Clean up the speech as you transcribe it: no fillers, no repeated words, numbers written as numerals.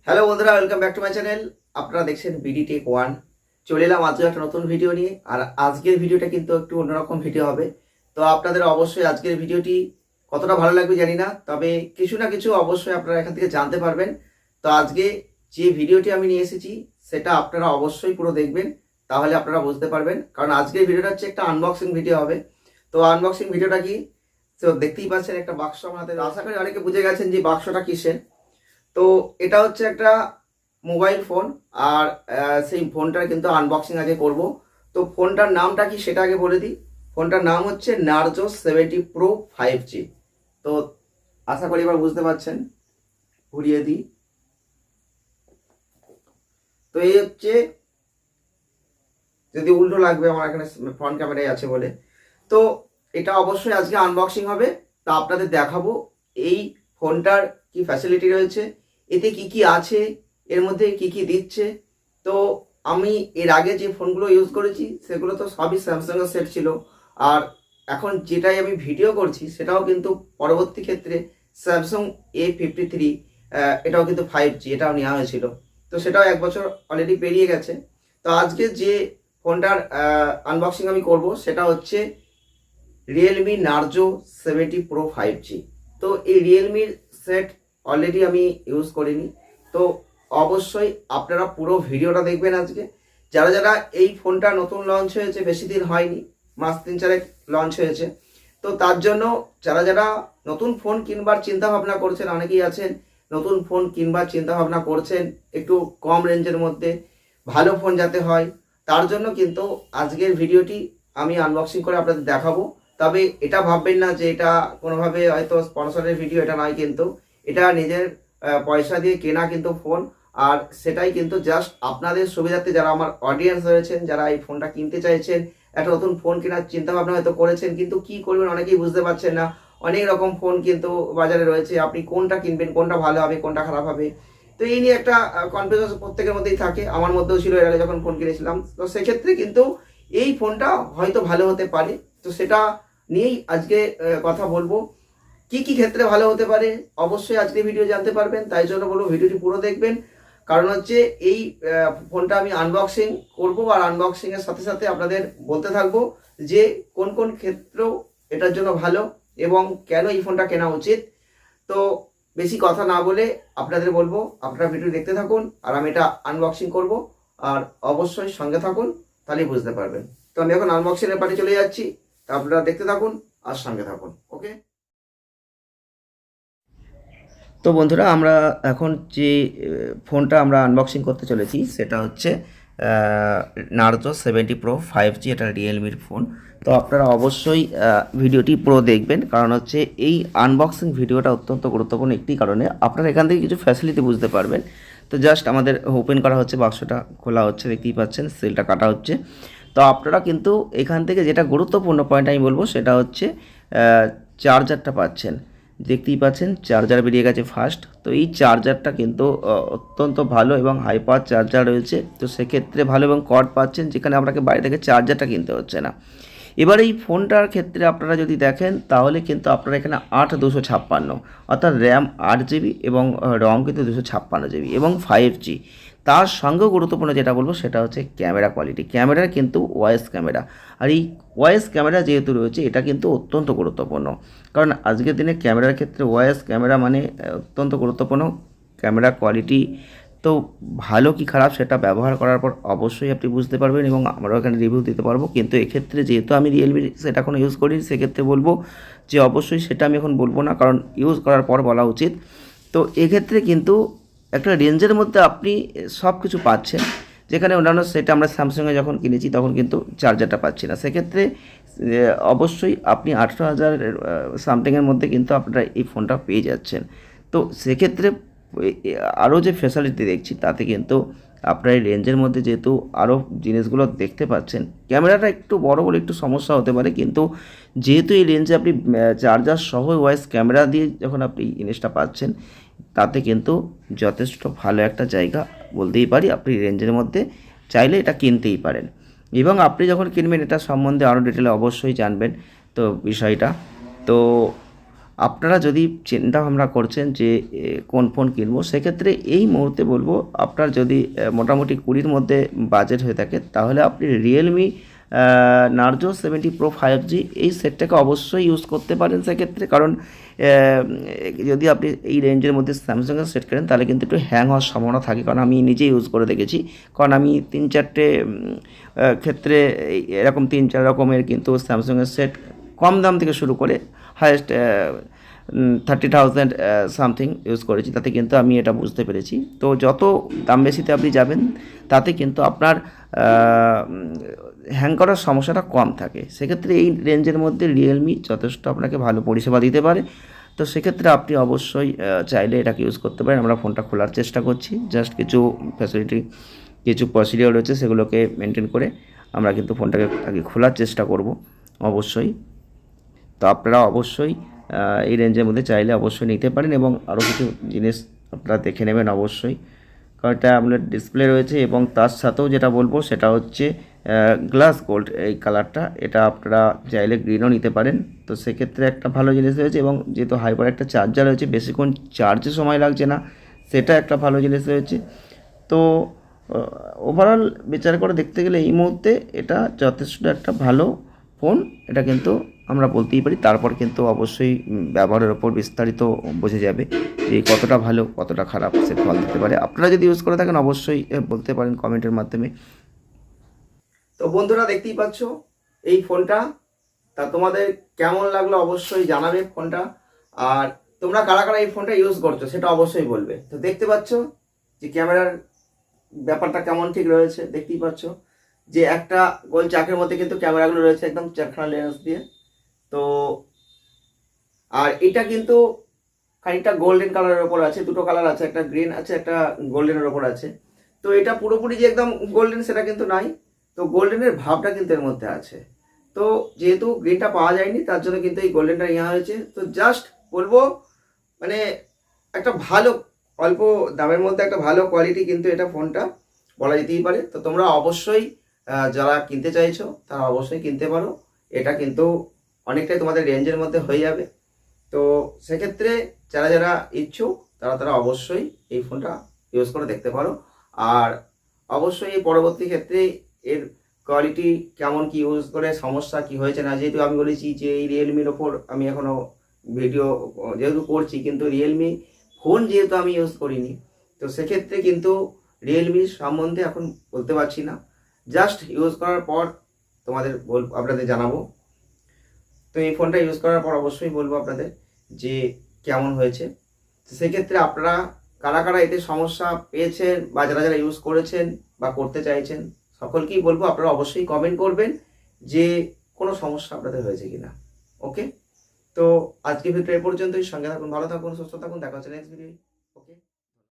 Hello বন্ধুরা, welcome back to my channel. আপনারা দেখছেন বিডি টেক ওয়ান। চলে এলাম আজকে একটা নতুন ভিডিও নিয়ে। আর আজকের ভিডিওটা কিন্তু একটু অন্যরকম ভিডিও হবে। তো আপনাদের অবশ্যই আজকের ভিডিওটি কতটা ভালো লাগবে জানি না, তবে কিছু না কিছু অবশ্যই আপনারা এখান থেকে জানতে পারবেন। তো আজকে যে ভিডিওটি আমি নিয়ে এসেছি সেটা আপনারা অবশ্যই পুরো দেখবেন, তাহলে আপনারা বুঝতে পারবেন। কারণ আজকের ভিডিওটা হচ্ছে একটা আনবক্সিং ভিডিও হবে। তো আনবক্সিং ভিডিওটা কি, তো দেখতেই পাচ্ছেন একটা বাক্স আমার হাতে। আশা করি অনেকে বুঝে গেছেন যে বাক্সটা কিসের। তো এটা হচ্ছে একটা মোবাইল ফোন। আর সেই ফোনটার কিন্তু আনবক্সিং আগে করব। তো ফোনটার নামটা কি সেটা আগে বলে দিই। ফোনটার নাম হচ্ছে নার্জো 70 প্রো 5G। তো আশা করি এবার বুঝতে পারছেন। ঘুরিয়ে দিই। তো এই হচ্ছে, যদি উল্টো লাগবে আমার এখানে ফ্রন্ট ক্যামেরায় আছে বলে। তো এটা অবশ্যই আজকে আনবক্সিং হবে। তা আপনাদের দেখাবো এই ফোনটার কি ফ্যাসিলিটি রয়েছে, এতে কি কি আছে, এর মধ্যে কি কি দিচ্ছে। তো আমি এর আগে যে ফোনগুলো ইউজ করেছি সেগুলো তো সবই স্যামসাংয়ের সেট ছিল। আর এখন যেটাই আমি ভিডিও করছি সেটাও কিন্তু পরবর্তী ক্ষেত্রে স্যামসাং A53, এটাও কিন্তু 5G, এটাও নেওয়া হয়েছিল। তো সেটাও 1 বছর অলরেডি পেরিয়ে গেছে। তো আজকে যে ফোনটার আনবক্সিং আমি করব সেটা হচ্ছে রিয়েলমি নার্জো 70 প্রো 5G। তো এই রিয়েলমির সেট অলরেডি আমি ইউজ করিনি। তো অবশ্যই আপনারা পুরো ভিডিওটা দেখবেন আজকে। যারা যারা এই ফোনটা নতুন লঞ্চ হয়েছে, বেশি দিন হয়নি, মাস 3-4 লঞ্চ হয়েছে। তো তার জন্য যারা যারা নতুন ফোন কিনবার চিন্তা ভাবনা করছেন, অনেকেই আছেন নতুন ফোন কিনবার চিন্তা ভাবনা করছেন একটু কম রেঞ্জের মধ্যে, ভালো ফোন যাতে হয়, তার জন্য কিন্তু আজকের ভিডিওটি আমি আনবক্সিং করে আপনাদের দেখাবো। তবে এটা ভাববেন না যে এটা কোনোভাবে হয়তো স্পন্সরের ভিডিও, এটা নয় কিন্তু। এটা নিজের পয়সা দিয়ে কেনা কিন্তু ফোন। আর সেটাই কিন্তু জাস্ট আপনাদের সুবিধার্থে, যারা আমার অডিয়েন্স রয়েছেন, যারা এই ফোনটা কিনতে চাইছেন, একটা নতুন ফোন কেনার চিন্তা ভাবনা হয়তো করেছেন কিন্তু কি করবেন অনেকেই বুঝতে পারছেন না। অনেক রকম ফোন কিন্তু বাজারে রয়েছে, আপনি কোনটা কিনবেন, কোনটা ভালো হবে, কোনটা খারাপ হবে। তো এই নিয়ে একটা কনফিউশন প্রত্যেকের মধ্যেই থাকে, আমার মধ্যেও ছিল এর আগে যখন ফোন কিনেছিলাম। তো সেক্ষেত্রে কিন্তু এই ফোনটা হয়তো ভালো হতে পারে। তো সেটা নিয়েই আজকে কথা বলবো। কি কি ক্ষেত্রে ভালো হতে পারে অবশ্যই আজকে ভিডিও জানতে পারবেন, তাই জন্য বলবো ভিডিওটি পুরো দেখবেন। কারণ হচ্ছে এই ফোনটা আমি আনবক্সিং করব, আর আনবক্সিং এর সাথে সাথে আপনাদের বলতে থাকবো যে কোন কোন ক্ষেত্রেও এটার জন্য ভালো এবং কেন এই ফোনটা কেনা উচিত। তো বেশি কথা না বলে আপনাদের বলবো আপনারা ভিডিও দেখতে থাকুন, আর আমি এটা আনবক্সিং করব। আর অবশ্যই সঙ্গে থাকুন, তাহলেই বুঝতে পারবেন। তো আমি এখন আনবক্সিং এর পার্টি চলে যাচ্ছি। তো আপনারা দেখতে থাকুন আর সঙ্গে থাকুন। ওকে। তো বন্ধুরা, আমরা এখন যে ফোনটা আমরা আনবক্সিং করতে চলেছি সেটা হচ্ছে নার্জো 70 প্রো 5G। এটা রিয়েলমির ফোন। তো আপনারা অবশ্যই ভিডিওটি পুরো দেখবেন, কারণ হচ্ছে এই আনবক্সিং ভিডিওটা অত্যন্ত গুরুত্বপূর্ণ একটি কারণে। আপনারা এখান থেকে কিছু ফ্যাসিলিটি বুঝতে পারবেন। তো জাস্ট আমাদের ওপেন করা হচ্ছে, বাক্সটা খোলা হচ্ছে, দেখতেই পাচ্ছেন সিলটা কাটা হচ্ছে। তো আপনারা কিন্তু এখান থেকে যেটা গুরুত্বপূর্ণ পয়েন্ট আমি বলবো সেটা হচ্ছে চার্জারটা পাচ্ছেন। দেখতেই পাচ্ছেন চার্জার বেরিয়ে গেছে ফার্স্ট। তো এই চার্জারটা কিন্তু অত্যন্ত ভালো এবং হাই পাওয়ার চার্জার রয়েছে। তো সেক্ষেত্রে ভালো, এবং কর্ড পাচ্ছেন যেখানে আপনাকে বাইরে থেকে চার্জারটা কিনতে হচ্ছে না। এবার এই ফোনটার ক্ষেত্রে আপনারা যদি দেখেন তাহলে কিন্তু আপনারা এখানে 8/256, অর্থাৎ র্যাম 8 GB এবং রম কিন্তু 256 GB এবং 5G। তার সঙ্গেও গুরুত্বপূর্ণ যেটা বলবো সেটা হচ্ছে ক্যামেরা কোয়ালিটি। ক্যামেরার কিন্তু ওয়াইস ক্যামেরা, আর এই ওয়াইস ক্যামেরা যেহেতু রয়েছে এটা কিন্তু অত্যন্ত গুরুত্বপূর্ণ। কারণ আজকের দিনে ক্যামেরার ক্ষেত্রে ওয়াইস ক্যামেরা মানে অত্যন্ত গুরুত্বপূর্ণ। ক্যামেরা কোয়ালিটি তো ভালো কি খারাপ সেটা ব্যবহার করার পর অবশ্যই আপনি বুঝতে পারবেন, এবং আমরাও এখানে রিভিউ দিতে পারবো। কিন্তু এক্ষেত্রে যেহেতু আমি রিয়েলমি সেটা এখনও ইউজ করি, সেক্ষেত্রে বলবো যে অবশ্যই সেটা আমি এখন বলবো না, কারণ ইউজ করার পর বলা উচিত। তো এক্ষেত্রে কিন্তু একটা রেঞ্জের মধ্যে আপনি সব কিছু পাচ্ছেন, যেখানে অন্যান্য সেটা আমরা স্যামসাংয়ে যখন কিনেছি তখন কিন্তু চার্জারটা পাচ্ছি না। সেক্ষেত্রে অবশ্যই আপনি 18,000 সামথিংয়ের মধ্যে কিন্তু আপনারা এই ফোনটা পেয়ে যাচ্ছেন। তো সেক্ষেত্রে আরও যে ফ্যাসিলিটি দেখছি তাতে কিন্তু আপনার এই রেঞ্জের মধ্যে যেহেতু আরও জিনিসগুলো দেখতে পাচ্ছেন, ক্যামেরাটা একটু বড় বলে একটু সমস্যা হতে পারে, কিন্তু যেহেতু এই রেঞ্জে আপনি চার্জার সহ ওয়াইস ক্যামেরা দিয়ে যখন আপনি জিনিসটা পাচ্ছেন, তাতে কিন্তু যথেষ্ট ভালো একটা জায়গা বলতেই পারি। আপনি রেঞ্জের মধ্যে চাইলে এটা কিনতেই পারেন, এবং আপনি যখন কিনবেন এটা সম্বন্ধে আরও ডিটেলে অবশ্যই জানবেন তো বিষয়টা। তো আপনারা যদি চিন্তা ভাবনা করছেন যে কোন ফোন কিনবো, সেক্ষেত্রে এই মুহূর্তে বলবো আপনার যদি মোটামুটি 20-র মধ্যে বাজেট হয়ে থাকে, তাহলে আপনি রিয়েলমি নার্জো 70 প্রো 5G এই সেটটাকে অবশ্যই ইউজ করতে পারেন সেক্ষেত্রে। কারণ যদি আপনি এই রেঞ্জের মধ্যে স্যামসাংয়ের সেট করেন তাহলে কিন্তু একটু হ্যাং হওয়ার সম্ভাবনা থাকে, কারণ আমি নিজেই ইউজ করে দেখেছি। কারণ আমি 3-4টে ক্ষেত্রে এরকম 3-4 রকমের কিন্তু স্যামসাংয়ের সেট কম দাম থেকে শুরু করে হায়েস্ট 30,000 সামথিং ইউজ করেছি, তাতে কিন্তু আমি এটা বুঝতে পেরেছি। তো যত দাম বেশিতে আপনি যাবেন তাতে কিন্তু আপনার হ্যাং করার সমস্যাটা কম থাকে। সেক্ষেত্রে এই রেঞ্জের মধ্যে রিয়েলমি যথেষ্ট আপনাকে ভালো পরিষেবা দিতে পারে। তো সেক্ষেত্রে আপনি অবশ্যই চাইলে এটাকে ইউজ করতে পারেন। আমরা ফোনটা খোলার চেষ্টা করছি, জাস্ট কিছু ফ্যাসিলিটি, কিছু প্রসিডিওর রয়েছে সেগুলোকে মেনটেন করে আমরা কিন্তু ফোনটাকে আগে খোলার চেষ্টা করব অবশ্যই। তো আপনারা অবশ্যই এই রেঞ্জের মধ্যে চাইলে অবশ্যই নিতে পারেন, এবং আরও কিছু জিনিস আপনারা দেখে নেবেন অবশ্যই, কারণ এটা আপনার ডিসপ্লে রয়েছে। এবং তার সাথেও যেটা বলবো সেটা হচ্ছে গ্লাস গোল্ড এই কালারটা, এটা আপনারা চাইলে গ্রিনও নিতে পারেন। তো সেক্ষেত্রে একটা ভালো জিনিস রয়েছে, এবং যেহেতু হাইপার একটা চার্জার রয়েছে, বেশিক্ষণ চার্জে সময় লাগছে না, সেটা একটা ভালো জিনিস রয়েছে। তো ওভারঅল বিচার করে দেখতে গেলে এই মুহূর্তে এটা যথেষ্ট একটা ভালো ফোন, এটা কিন্তু আমরা বলতেই পারি। তারপর কিন্তু অবশ্যই ব্যবহারের ওপর বিস্তারিত বোঝা যাবে যে কতটা ভালো কতটা খারাপ সে ফল দিতে পারে। আপনারা যদি ইউজ করে থাকেন অবশ্যই বলতে পারেন কমেন্টের মাধ্যমে। তো বন্ধুরা দেখতেই পাচ্ছ এই ফোনটা, তা তোমাদের কেমন লাগলো অবশ্যই জানাবে ফোনটা। আর তোমরা কারা কারা এই ফোনটা ইউজ করছো সেটা অবশ্যই বলবে। তো দেখতে পাচ্ছ যে ক্যামেরার ব্যাপারটা কেমন ঠিক রয়েছে, দেখতেই পাচ্ছ যে একটা গোল চাকের মধ্যে কিন্তু ক্যামেরাগুলো রয়েছে একদম 4খানা লেন্স দিয়ে। তো আর এটা কিন্তু খানিকটা গোল্ডেন কালারের ওপর আছে, দুটো কালার আছে, একটা গ্রিন আছে একটা গোল্ডেনের ওপর আছে। তো এটা পুরোপুরি যে একদম গোল্ডেন সেটা কিন্তু নাই, তো গোল্ডেনের ভাবটা কিন্তু এর মধ্যে আছে। তো যেহেতু গ্রিনটা পাওয়া যায়নি তার জন্য কিন্তু এই গোল্ডেনটা নেওয়া হয়েছে। তো জাস্ট বলবো মানে একটা ভালো অল্প দামের মধ্যে একটা ভালো কোয়ালিটি কিন্তু এটা ফোনটা বলা যেতেই পারে। তো তোমরা অবশ্যই যারা কিনতে চাইছো তারা অবশ্যই কিনতে পারো, এটা কিন্তু অনেকটাই তোমাদের রেঞ্জের মধ্যে হয়ে যাবে। তো সেক্ষেত্রে যারা যারা ইচ্ছুক তারা তারা অবশ্যই এই ফোনটা ইউজ করে দেখতে পারো। আর অবশ্যই এই পরবর্তী ক্ষেত্রে এর কোয়ালিটি কেমন কি ইউজ করে সমস্যা কি হয়েছে না, যেহেতু আমি বলেছি যে এই রিয়েলমির ওপর আমি এখনও ভিডিও যেহেতু করছি, কিন্তু রিয়েলমি ফোন যেহেতু আমি ইউজ করিনি, তো সেক্ষেত্রে কিন্তু রিয়েলমির সম্বন্ধে এখন বলতে পারছি না, জাস্ট ইউজ করার পর তোমাদের আপনাদের জানাবো। তো এই ফোনটা ইউজ করার পর অবশ্যই বলবো আপনাদের যে কেমন হয়েছে। তো সেক্ষেত্রে আপনারা কারা কারা এতে সমস্যা পেয়েছেন বা যারা যারা ইউজ করেছেন বা করতে চাইছেন সকলকেই বলবো আপনারা অবশ্যই কমেন্ট করবেন যে কোনো সমস্যা আপনাদের হয়েছে কিনা। ওকে, তো আজকে ভিডিও এ পর্যন্তই। সঙ্গে থাকুন, ভালো থাকুন, সুস্থ থাকুন, দেখা হচ্ছে নেক্সট ভিডিও।